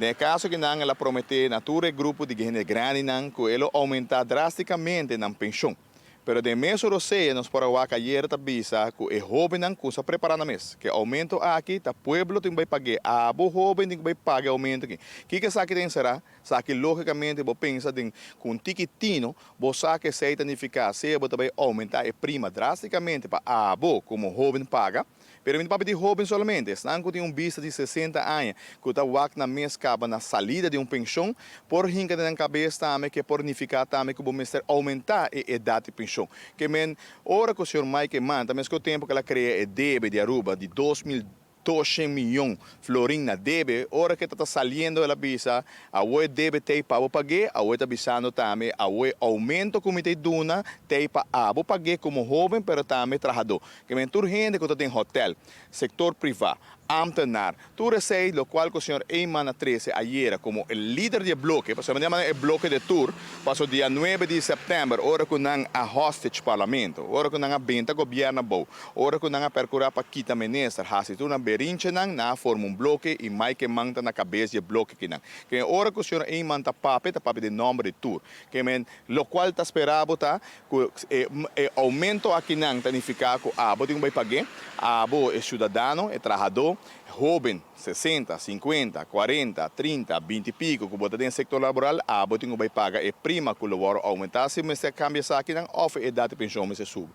No caso que não, ela prometeu natura grupo de gente grande não, que ele aumentar drasticamente na pensão. Pero de mês euroceia, nós para o ayer tabisa, que é jovem não custa preparar na mês. Que aumento aqui, tá pueblo tem vai pagar, a bo jovem tem vai pagar aumento aqui. Que sabe tem será? Sabe logicamente vou pensar em com tiquitino, vou sabe se significa se vou também aumentar a prima drasticamente para a bo como jovem paga. Pero não para pedir jovem somente, senão que tem vista de 60 anos, que está na mês acaba na saída de pensão, por hinca na cabeça também que por unificar também que vou aumentar a idade de pensão. Que men, ora que o senhor Mike manda, mas que o tempo que ela cria é débito de Aruba de 2.200 milhões florin na débito, ora que está saindo ela bisa, a oi débito tem para pagar, a oi está bisando também, a oi aumento como tem duna, tem para abo pagar como jovem, pero também trabalhador. Que men, tur gente que tem hotel, sector privado, ambtenaar. Tú recibes lo cual que el señor Eymana 13 ayer como el líder del bloque, pues se llama el bloque de tour, pasó día 9 de septiembre, ahora que nan a hostage parlamento, ahora que nan a venta gobierno bo, ahora que nan a percurar para quitar minister, hasi tú nan berinche nan, na forma un bloque y mai que manta na cabeça del bloque que nan. Que ahora que el señor Eymana ta pape de nombre de tour, que men, lo cual ta esperaba ta, que aumento aqui nan, tanificar que abo tem que pagar, abo é cidadano, é trabalhador, jovem, 60, 50, 40, 30, 20 e pico, que bota dentro do sector laboral, a botinho vai pagar e prima que o valor aumentar, se você cambia isso aqui, não, oferta a idade de pensão, mas se sube.